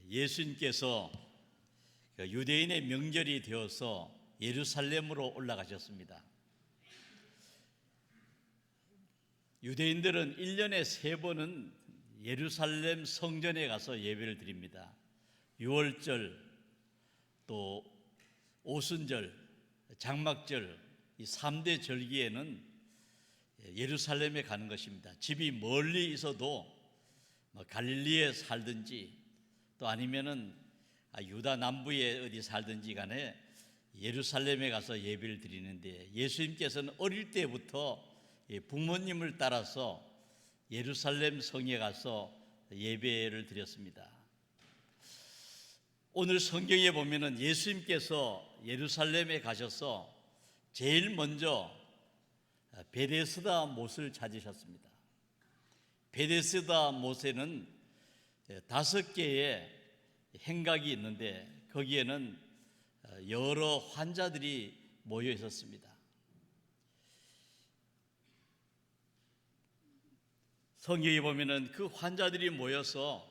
예수님께서 유대인의 명절이 되어서 예루살렘으로 올라가셨습니다. 유대인들은 1년에 3번은 예루살렘 성전에 가서 예배를 드립니다. 유월절, 또 오순절, 장막절, 이 3대 절기에는 예루살렘에 가는 것입니다. 집이 멀리 있어도 갈릴리에 살든지 또 아니면은 유다 남부에 어디 살든지 간에 예루살렘에 가서 예배를 드리는데, 예수님께서는 어릴 때부터 부모님을 따라서 예루살렘 성에 가서 예배를 드렸습니다. 오늘 성경에 보면은 예수님께서 예루살렘에 가셔서 제일 먼저 베데스다 못을 찾으셨습니다. 베데스다 못에는 5개의 행각이 있는데 거기에는 여러 환자들이 모여 있었습니다. 성경에 보면은 그 환자들이 모여서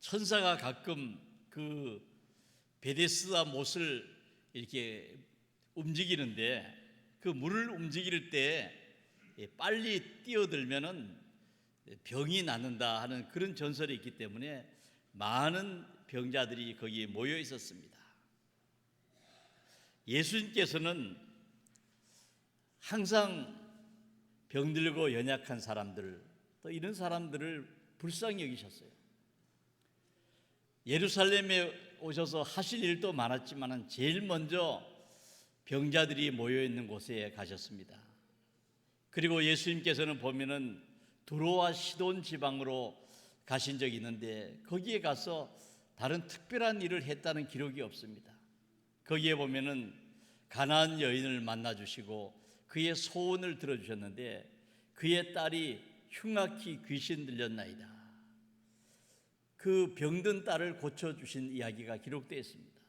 천사가 가끔 그 베데스다 못을 이렇게 움직이는데, 그 물을 움직일 때 빨리 뛰어들면은 병이 낫는다 하는 그런 전설이 있기 때문에 많은 병자들이 거기에 모여 있었습니다. 예수님께서는 항상 병들고 연약한 사람들, 또 이런 사람들을 불쌍히 여기셨어요. 예루살렘에 오셔서 하실 일도 많았지만 제일 먼저 병자들이 모여 있는 곳에 가셨습니다. 그리고 예수님께서는 보면은 두로와 시돈 지방으로 가신 적이 있는데 거기에 가서 다른 특별한 일을 했다는 기록이 없습니다. 거기에 보면은 가나안 여인을 만나 주시고 그의 소원을 들어주셨는데 그의 딸이 흉악히 귀신 들렸나이다. 그 병든 딸을 고쳐주신 이야기가 기록되어 있습니다.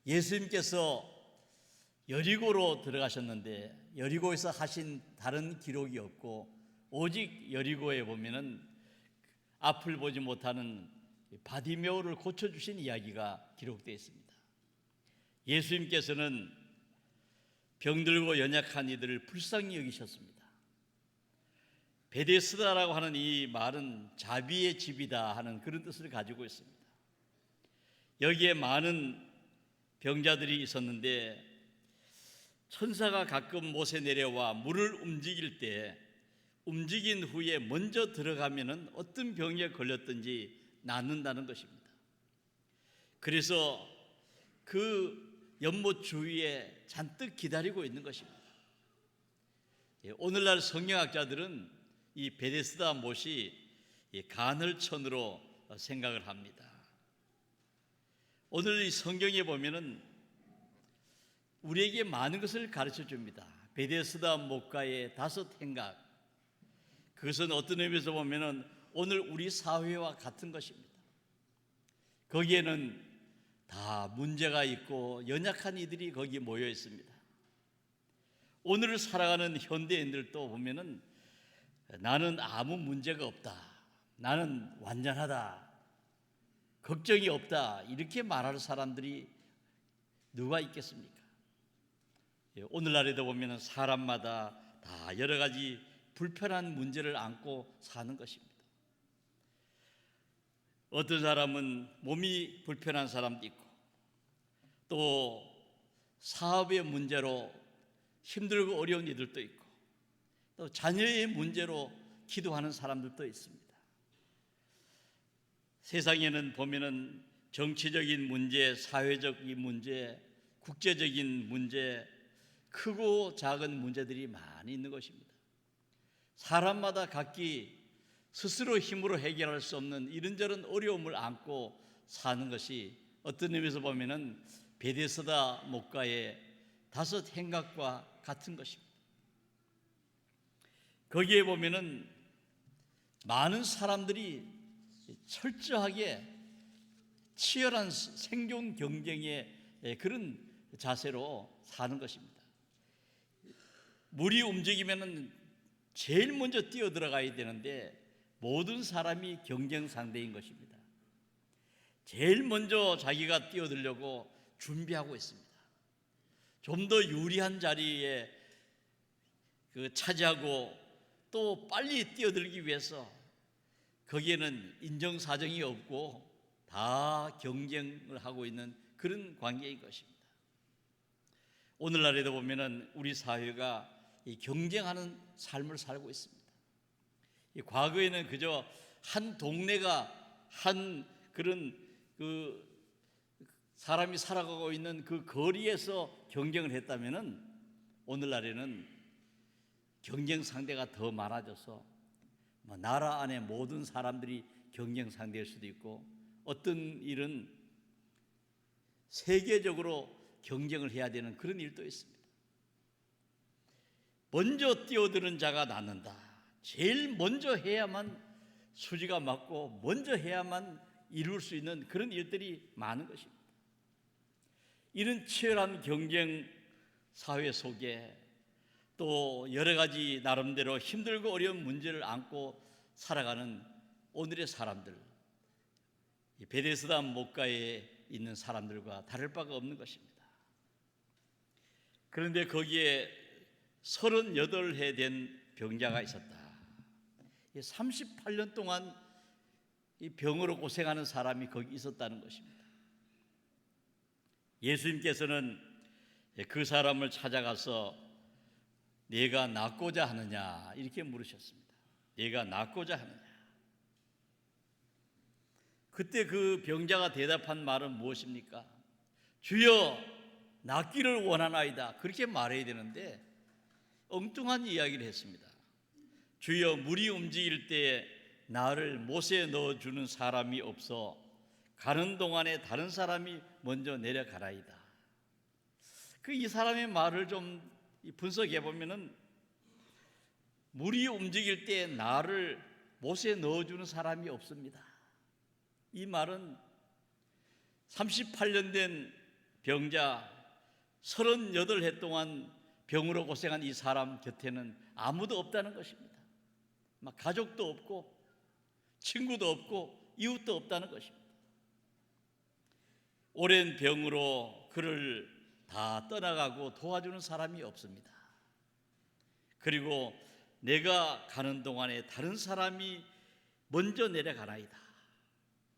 예수님께서 여리고로 들어가셨는데 여리고에서 하신 다른 기록이 없고, 오직 여리고에 보면은 앞을 보지 못하는 바디메오를 고쳐주신 이야기가 기록되어 있습니다. 예수님께서는 병들고 연약한 이들을 불쌍히 여기셨습니다. 베데스다라고 하는 이 말은 자비의 집이다 하는 그런 뜻을 가지고 있습니다. 여기에 많은 병자들이 있었는데 천사가 가끔 못에 내려와 물을 움직일 때 움직인 후에 먼저 들어가면은 어떤 병에 걸렸든지 낫는다는 것입니다. 그래서 그 연못 주위에 잔뜩 기다리고 있는 것입니다. 오늘날 성경학자들은 이 베데스다 못이 간헐천으로 생각을 합니다. 오늘 이 성경에 보면은 우리에게 많은 것을 가르쳐 줍니다. 베데스다 못가의 5 행각, 그것은 어떤 의미에서 보면은 오늘 우리 사회와 같은 것입니다. 거기에는 다 문제가 있고 연약한 이들이 거기에 모여 있습니다. 오늘을 살아가는 현대인들도 보면은 나는 아무 문제가 없다, 나는 완전하다, 걱정이 없다, 이렇게 말할 사람들이 누가 있겠습니까? 오늘날에도 보면은 사람마다 다 여러 가지 불편한 문제를 안고 사는 것입니다. 어떤 사람은 몸이 불편한 사람도 있고, 또 사업의 문제로 힘들고 어려운 이들도 있고, 또 자녀의 문제로 기도하는 사람들도 있습니다. 세상에는 보면은 정치적인 문제, 사회적인 문제, 국제적인 문제, 크고 작은 문제들이 많이 있는 것입니다. 사람마다 각기 스스로 힘으로 해결할 수 없는 이런저런 어려움을 안고 사는 것이 어떤 의미에서 보면은 베데스다 못가의 5 행각과 같은 것입니다. 거기에 보면은 많은 사람들이 철저하게 치열한 생존 경쟁의 그런 자세로 사는 것입니다. 물이 움직이면은 제일 먼저 뛰어 들어가야 되는데 모든 사람이 경쟁 상대인 것입니다. 제일 먼저 자기가 뛰어들려고 준비하고 있습니다. 좀 더 유리한 자리에 차지하고 또 빨리 뛰어들기 위해서 거기에는 인정사정이 없고 다 경쟁을 하고 있는 그런 관계인 것입니다. 오늘날에도 보면은 우리 사회가 이 경쟁하는 삶을 살고 있습니다. 이 과거에는 그저 한 동네가 한 그런 사람이 살아가고 있는 그 거리에서 경쟁을 했다면은 오늘날에는 경쟁 상대가 더 많아져서 나라 안에 모든 사람들이 경쟁 상대일 수도 있고 어떤 일은 세계적으로 경쟁을 해야 되는 그런 일도 있습니다. 먼저 뛰어드는 자가 낳는다. 제일 먼저 해야만 수지가 맞고 먼저 해야만 이룰 수 있는 그런 일들이 많은 것입니다. 이런 치열한 경쟁 사회 속에 또 여러 가지 나름대로 힘들고 어려운 문제를 안고 살아가는 오늘의 사람들, 베데스다 목가에 있는 사람들과 다를 바가 없는 것입니다. 그런데 거기에 38해 된 병자가 있었다. 38년 동안 이 병으로 고생하는 사람이 거기 있었다는 것입니다. 예수님께서는 그 사람을 찾아가서 네가 낫고자 하느냐 이렇게 물으셨습니다. 네가 낫고자 하느냐. 그때 그 병자가 대답한 말은 무엇입니까? 주여 낫기를 원하나이다. 그렇게 말해야 되는데 엉뚱한 이야기를 했습니다. 주여 물이 움직일 때 나를 못에 넣어주는 사람이 없어 가는 동안에 다른 사람이 먼저 내려가라이다. 이 사람의 말을 좀 분석해 보면은 물이 움직일 때 나를 못에 넣어주는 사람이 없습니다. 이 말은 38년 된 병자 38해 동안 병으로 고생한 이 사람 곁에는 아무도 없다는 것입니다. 가족도 없고 친구도 없고 이웃도 없다는 것입니다. 오랜 병으로 그를 다 떠나가고 도와주는 사람이 없습니다. 그리고 내가 가는 동안에 다른 사람이 먼저 내려가나이다.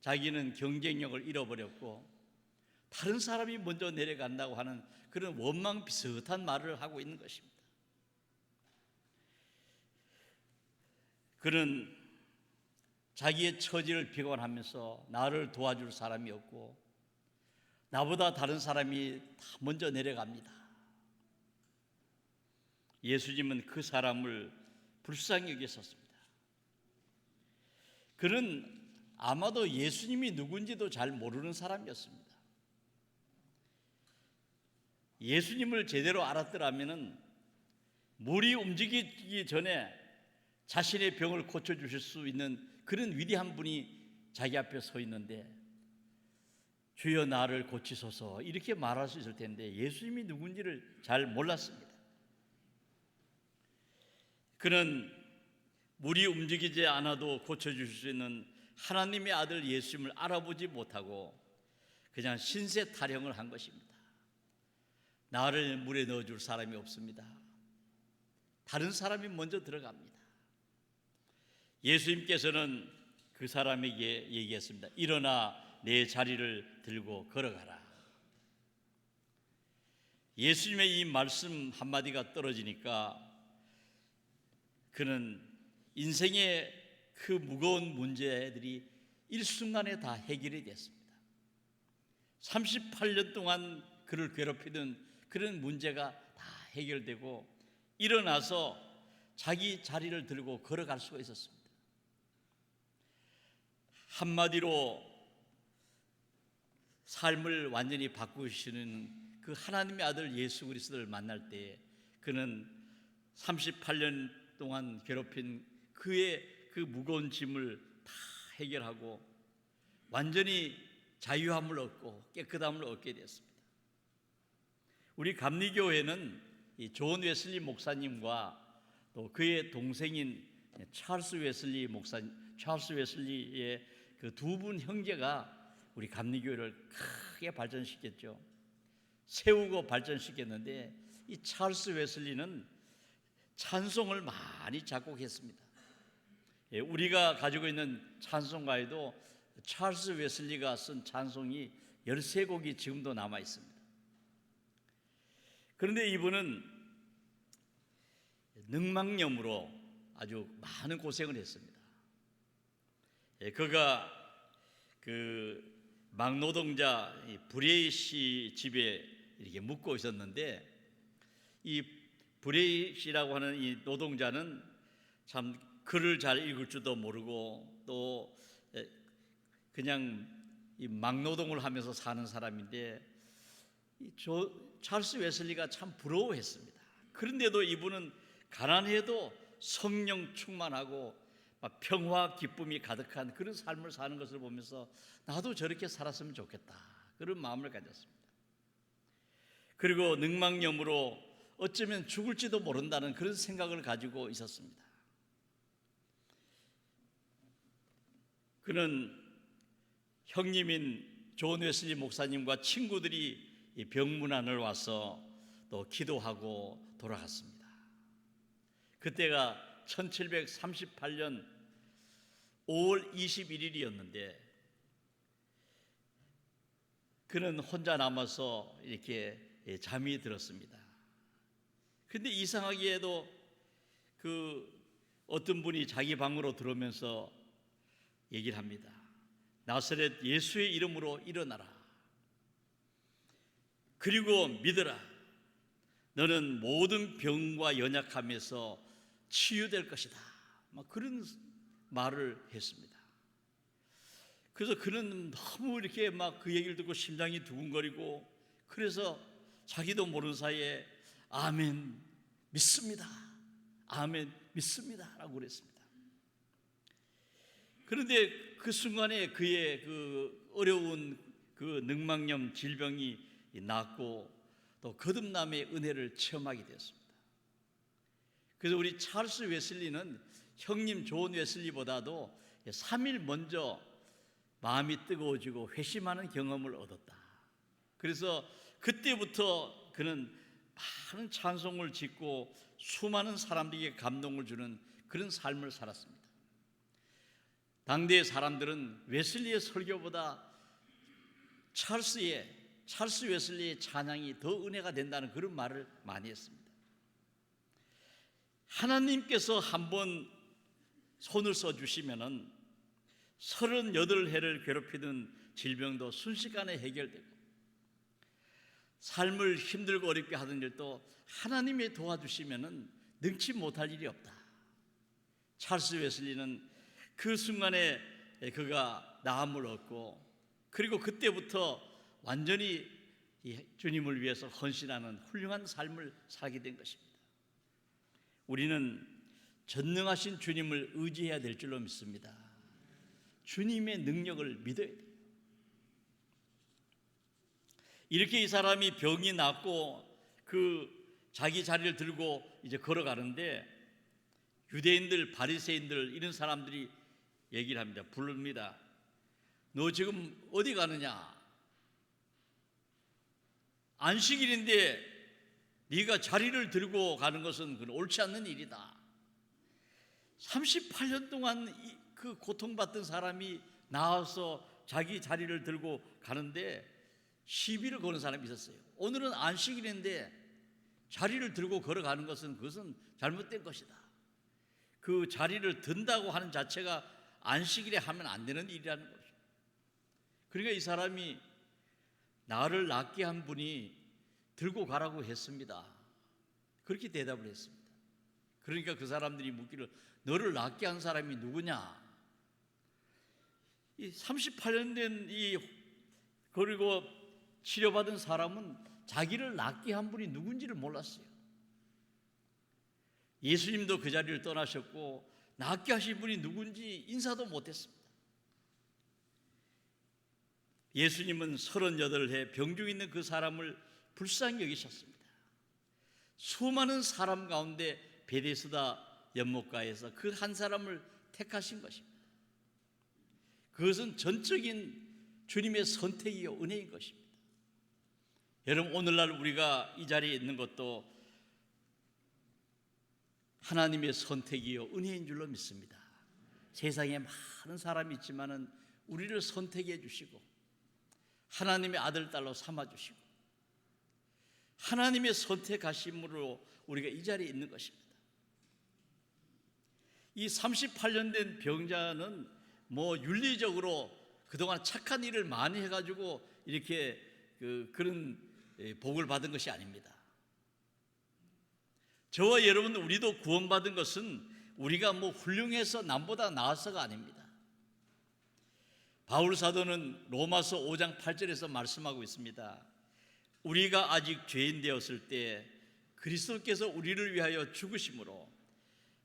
자기는 경쟁력을 잃어버렸고 다른 사람이 먼저 내려간다고 하는 그런 원망 비슷한 말을 하고 있는 것입니다. 그는 자기의 처지를 비관하면서 나를 도와줄 사람이 없고 나보다 다른 사람이 다 먼저 내려갑니다. 예수님은 그 사람을 불쌍히 여기셨습니다. 그는 아마도 예수님이 누군지도 잘 모르는 사람이었습니다. 예수님을 제대로 알았더라면 물이 움직이기 전에 자신의 병을 고쳐주실 수 있는 그런 위대한 분이 자기 앞에 서 있는데 주여 나를 고치소서 이렇게 말할 수 있을 텐데 예수님이 누군지를 잘 몰랐습니다. 그는 물이 움직이지 않아도 고쳐주실 수 있는 하나님의 아들 예수님을 알아보지 못하고 그냥 신세 타령을 한 것입니다. 나를 물에 넣어줄 사람이 없습니다. 다른 사람이 먼저 들어갑니다. 예수님께서는 그 사람에게 얘기했습니다. 일어나 내 자리를 들고 걸어가라. 예수님의 이 말씀 한마디가 떨어지니까 그는 인생의 그 무거운 문제들이 일순간에 다 해결이 됐습니다. 38년 동안 그를 괴롭히던 그런 문제가 다 해결되고 일어나서 자기 자리를 들고 걸어갈 수가 있었습니다. 한마디로 삶을 완전히 바꾸시는 그 하나님의 아들 예수 그리스도를 만날 때 그는 38년 동안 괴롭힌 그의 그 무거운 짐을 다 해결하고 완전히 자유함을 얻고 깨끗함을 얻게 되었습니다. 우리 감리교회는 이 존 웨슬리 목사님과 또 그의 동생인 찰스 웨슬리의 그 두 분 형제가 우리 감리교회를 크게 발전시켰죠. 세우고 발전시켰는데 이 찰스 웨슬리는 찬송을 많이 작곡했습니다. 우리가 가지고 있는 찬송가에도 찰스 웨슬리가 쓴 찬송이 13곡이 지금도 남아 있습니다. 그런데 이분은 늑막염으로 아주 많은 고생을 했습니다. 그가 그 막노동자 브레이 씨 집에 이렇게 묵고 있었는데, 이 브레이 씨라고 하는 이 노동자는 참 글을 잘 읽을 줄도 모르고 또 그냥 이 막노동을 하면서 사는 사람인데, 찰스 웨슬리가 참 부러워했습니다. 그런데도 이분은 가난해도 성령 충만하고 평화 기쁨이 가득한 그런 삶을 사는 것을 보면서 나도 저렇게 살았으면 좋겠다, 그런 마음을 가졌습니다. 그리고 늑막염으로 어쩌면 죽을지도 모른다는 그런 생각을 가지고 있었습니다. 그는 형님인 존 웨슬리 목사님과 친구들이 병문안을 와서 또 기도하고 돌아갔습니다. 그때가 1738년 5월 21일이었는데 그는 혼자 남아서 이렇게 잠이 들었습니다. 그런데 이상하게도 그 어떤 분이 자기 방으로 들어오면서 얘기를 합니다. 나사렛 예수의 이름으로 일어나라. 그리고 믿어라. 너는 모든 병과 연약함에서 치유될 것이다. 그런 말을 했습니다. 그래서 그는 너무 이렇게 그 얘기를 듣고 심장이 두근거리고, 그래서 자기도 모르는 사이에 아멘 믿습니다, 아멘 믿습니다 라고 그랬습니다. 그런데 그 순간에 그의 그 어려운 그 늑막염 질병이 낫고 또 거듭남의 은혜를 체험하게 되었습니다. 그래서 우리 찰스 웨슬리는 형님 존 웨슬리보다도 3일 먼저 마음이 뜨거워지고 회심하는 경험을 얻었다. 그래서 그때부터 그는 많은 찬송을 짓고 수많은 사람들에게 감동을 주는 그런 삶을 살았습니다. 당대의 사람들은 웨슬리의 설교보다 찰스 웨슬리의 찬양이 더 은혜가 된다는 그런 말을 많이 했습니다. 하나님께서 한번 손을 써주시면은 38해를 괴롭히던 질병도 순식간에 해결되고, 삶을 힘들고 어렵게 하던 일도 하나님이 도와주시면은 능치 못할 일이 없다. 찰스 웨슬리는 그 순간에 그가 나음을 얻고, 그리고 그때부터 완전히 주님을 위해서 헌신하는 훌륭한 삶을 살게 된 것입니다. 우리는 전능하신 주님을 의지해야 될 줄로 믿습니다. 주님의 능력을 믿어야 돼요. 이렇게 이 사람이 병이 낫고 그 자기 자리를 들고 이제 걸어가는데, 유대인들, 바리새인들 이런 사람들이 얘기를 합니다. 부릅니다. 너 지금 어디 가느냐? 안식일인데 네가 자리를 들고 가는 것은 옳지 않는 일이다. 38년 동안 그 고통받던 사람이 나와서 자기 자리를 들고 가는데 시비를 거는 사람이 있었어요. 오늘은 안식일인데 자리를 들고 걸어가는 것은 그것은 잘못된 것이다. 그 자리를 든다고 하는 자체가 안식일에 하면 안 되는 일이라는 것이죠. 그러니까 이 사람이 나를 낫게 한 분이 들고 가라고 했습니다. 그렇게 대답을 했습니다. 그러니까 그 사람들이 묻기를 너를 낫게 한 사람이 누구냐? 이 38년 된 그리고 치료받은 사람은 자기를 낫게 한 분이 누군지를 몰랐어요. 예수님도 그 자리를 떠나셨고 낫게 하신 분이 누군지 인사도 못했습니다. 예수님은 38해 병중 있는 그 사람을 불쌍히 여기셨습니다. 수많은 사람 가운데 베데스다 연못가에서 그 한 사람을 택하신 것입니다. 그것은 전적인 주님의 선택이요 은혜인 것입니다. 여러분, 오늘날 우리가 이 자리에 있는 것도 하나님의 선택이요 은혜인 줄로 믿습니다. 세상에 많은 사람이 있지만은 우리를 선택해 주시고 하나님의 아들 딸로 삼아 주시고 하나님의 선택하심으로 우리가 이 자리에 있는 것입니다. 이 38년 된 병자는 윤리적으로 그동안 착한 일을 많이 해가지고 이렇게 그런 복을 받은 것이 아닙니다. 저와 여러분, 우리도 구원받은 것은 우리가 훌륭해서 남보다 나아서가 아닙니다. 바울 사도는 로마서 5장 8절에서 말씀하고 있습니다. 우리가 아직 죄인 되었을 때 그리스도께서 우리를 위하여 죽으심으로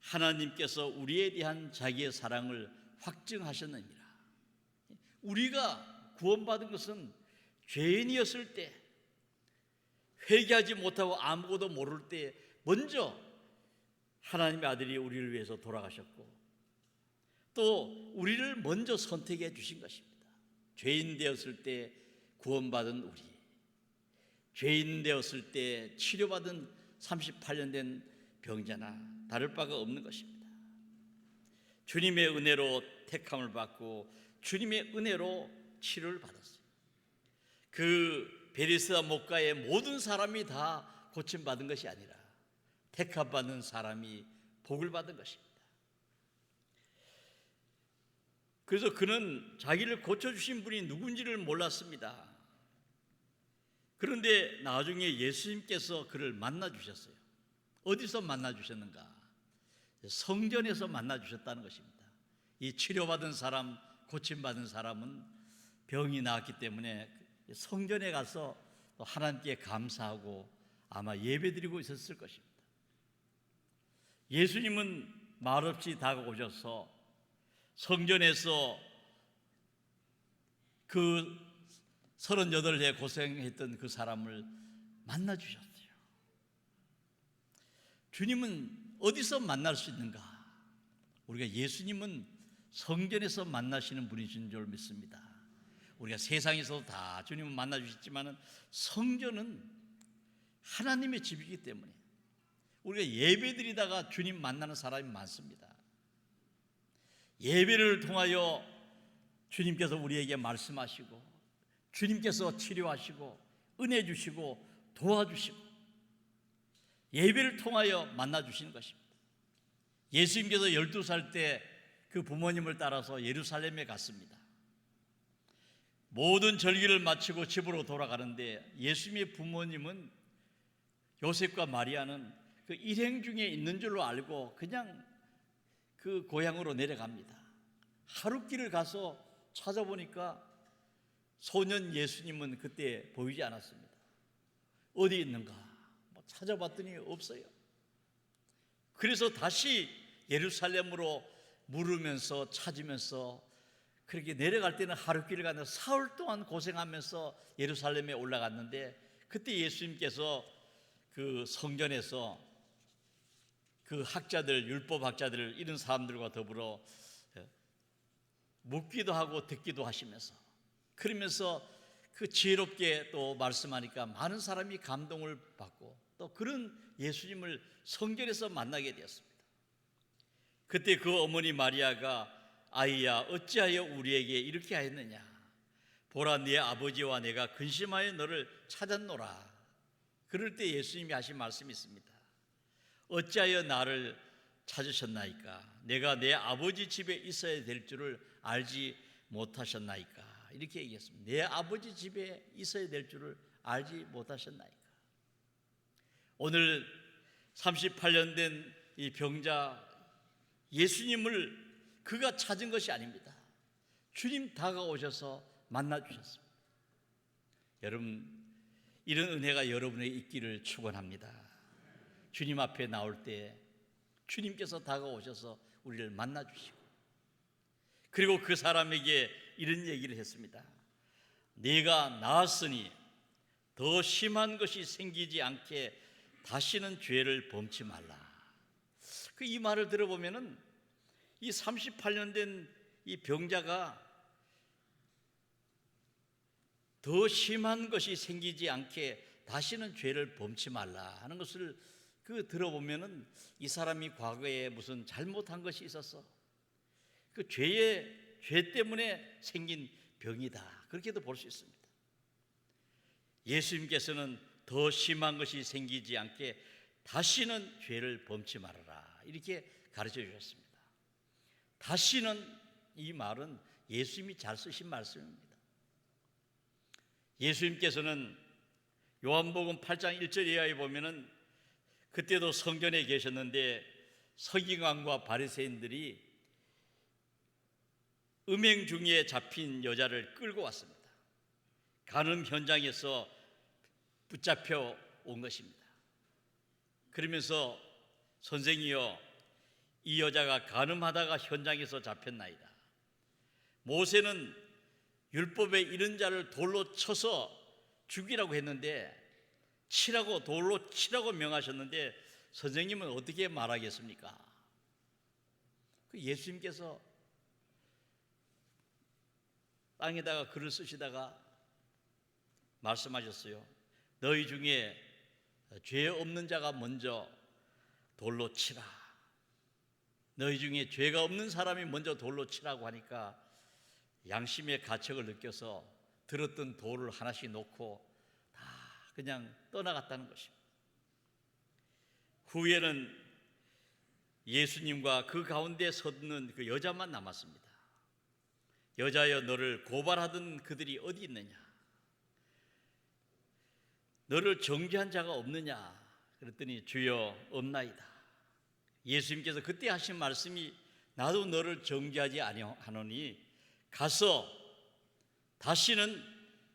하나님께서 우리에 대한 자기의 사랑을 확증하셨느니라. 우리가 구원받은 것은 죄인이었을 때, 회개하지 못하고 아무것도 모를 때 먼저 하나님의 아들이 우리를 위해서 돌아가셨고 또 우리를 먼저 선택해 주신 것입니다. 죄인 되었을 때 구원받은 우리, 죄인 되었을 때 치료받은 38년 된 병자나 다를 바가 없는 것입니다. 주님의 은혜로 택함을 받고 주님의 은혜로 치료를 받았어요. 그 베데스다 목가의 모든 사람이 다 고침받은 것이 아니라 택함받은 사람이 복을 받은 것입니다. 그래서 그는 자기를 고쳐주신 분이 누군지를 몰랐습니다. 그런데 나중에 예수님께서 그를 만나주셨어요. 어디서 만나주셨는가? 성전에서 만나주셨다는 것입니다. 이 치료받은 사람, 고침받은 사람은 병이 나았기 때문에 성전에 가서 하나님께 감사하고 아마 예배드리고 있었을 것입니다. 예수님은 말없이 다가오셔서 성전에서 그 38해 고생했던 그 사람을 만나주셨어요. 주님은 어디서 만날 수 있는가? 우리가 예수님은 성전에서 만나시는 분이신 줄 믿습니다. 우리가 세상에서도 다 주님은 만나주셨지만 성전은 하나님의 집이기 때문에 우리가 예배드리다가 주님 만나는 사람이 많습니다. 예배를 통하여 주님께서 우리에게 말씀하시고 주님께서 치료하시고 은혜 주시고 도와주시고 예배를 통하여 만나주시는 것입니다. 예수님께서 12살 때 그 부모님을 따라서 예루살렘에 갔습니다. 모든 절기를 마치고 집으로 돌아가는데 예수님의 부모님은 요셉과 마리아는 그 일행 중에 있는 줄로 알고 그냥 그 고향으로 내려갑니다. 하룻길을 가서 찾아보니까 소년 예수님은 그때 보이지 않았습니다. 어디 있는가 찾아봤더니 없어요. 그래서 다시 예루살렘으로 물으면서 찾으면서 그렇게 내려갈 때는 하룻길을 가는데 사흘 동안 고생하면서 예루살렘에 올라갔는데 그때 예수님께서 그 성전에서 그 학자들, 율법 학자들 이런 사람들과 더불어 묻기도 하고 듣기도 하시면서 그러면서 그 지혜롭게 또 말씀하니까 많은 사람이 감동을 받고 또 그런 예수님을 성전에서 만나게 되었습니다. 그때 그 어머니 마리아가 아이야 어찌하여 우리에게 이렇게 하였느냐 보라 네 아버지와 내가 근심하여 너를 찾았노라. 그럴 때 예수님이 하신 말씀이 있습니다. 어찌하여 나를 찾으셨나이까 내가 내 아버지 집에 있어야 될 줄을 알지 못하셨나이까 이렇게 얘기했습니다. 내 아버지 집에 있어야 될 줄을 알지 못하셨나이까. 오늘 38년 된 이 병자 예수님을 그가 찾은 것이 아닙니다. 주님 다가오셔서 만나주셨습니다. 여러분 이런 은혜가 여러분에게 있기를 축원합니다. 주님 앞에 나올 때 주님께서 다가오셔서 우리를 만나주시고 그리고 그 사람에게 이런 얘기를 했습니다. 네가 나았으니 더 심한 것이 생기지 않게 다시는 죄를 범치 말라. 이 말을 들어보면은 이 38년 된 이 병자가 더 심한 것이 생기지 않게 다시는 죄를 범치 말라 하는 것을 들어보면은 이 사람이 과거에 무슨 잘못한 것이 있었어. 그 죄 때문에 생긴 병이다. 그렇게도 볼 수 있습니다. 예수님께서는 더 심한 것이 생기지 않게 다시는 죄를 범치 말아라 이렇게 가르쳐 주셨습니다. 다시는 이 말은 예수님이 잘 쓰신 말씀입니다. 예수님께서는 요한복음 8장 1절 이하에 보면은 그때도 성전에 계셨는데 서기관과 바리새인들이 음행 중에 잡힌 여자를 끌고 왔습니다. 간음 현장에서 붙잡혀 온 것입니다. 그러면서 선생이여, 이 여자가 간음하다가 현장에서 잡혔나이다. 모세는 율법에 이른 자를 돌로 쳐서 죽이라고 했는데 돌로 치라고 명하셨는데 선생님은 어떻게 말하겠습니까? 예수님께서 땅에다가 글을 쓰시다가 말씀하셨어요. 너희 중에 죄 없는 자가 먼저 돌로 치라. 너희 중에 죄가 없는 사람이 먼저 돌로 치라고 하니까 양심의 가책을 느껴서 들었던 돌을 하나씩 놓고 다 그냥 떠나갔다는 것입니다. 후에는 예수님과 그 가운데 섰는 그 여자만 남았습니다. 여자여, 너를 고발하던 그들이 어디 있느냐? 너를 정죄한 자가 없느냐? 그랬더니 주여 없나이다. 예수님께서 그때 하신 말씀이 나도 너를 정죄하지 아니하노니 가서 다시는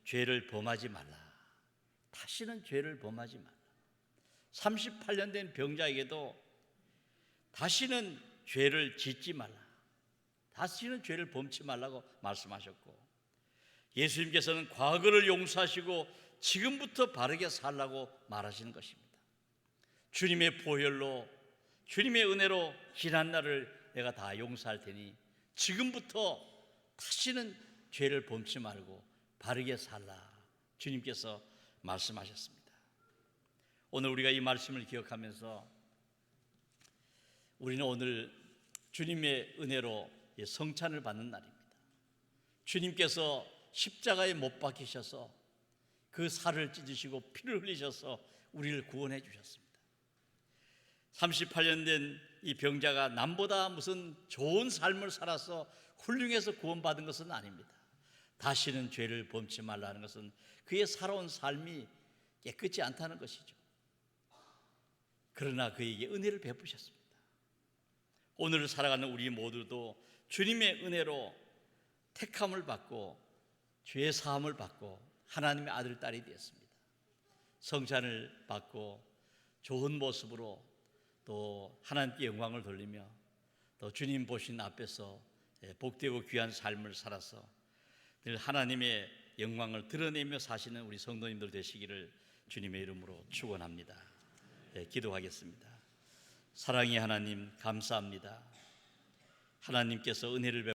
죄를 범하지 말라. 다시는 죄를 범하지 말라. 38년 된 병자에게도 다시는 죄를 짓지 말라. 다시는 죄를 범치 말라고 말씀하셨고, 예수님께서는 과거를 용서하시고 지금부터 바르게 살라고 말하시는 것입니다. 주님의 보혈로, 주님의 은혜로 지난 날을 내가 다 용서할 테니 지금부터 다시는 죄를 범치 말고 바르게 살라. 주님께서 말씀하셨습니다. 오늘 우리가 이 말씀을 기억하면서 우리는 오늘 주님의 은혜로 성찬을 받는 날입니다. 주님께서 십자가에 못 박히셔서 그 살을 찢으시고 피를 흘리셔서 우리를 구원해 주셨습니다. 38년 된 이 병자가 남보다 무슨 좋은 삶을 살아서 훌륭해서 구원받은 것은 아닙니다. 다시는 죄를 범치 말라는 것은 그의 살아온 삶이 깨끗지 않다는 것이죠. 그러나 그에게 은혜를 베푸셨습니다. 오늘 살아가는 우리 모두도 주님의 은혜로 택함을 받고 죄 사함을 받고 하나님의 아들, 딸이 되었습니다. 성찬을 받고 좋은 모습으로 또 하나님께 영광을 돌리며 또 주님 보신 앞에서 복되고 귀한 삶을 살아서 늘 하나님의 영광을 드러내며 사시는 우리 성도님들 되시기를 주님의 이름으로 축원합니다. 기도하겠습니다. 사랑의 하나님, 감사합니다. 하나님께서 은혜를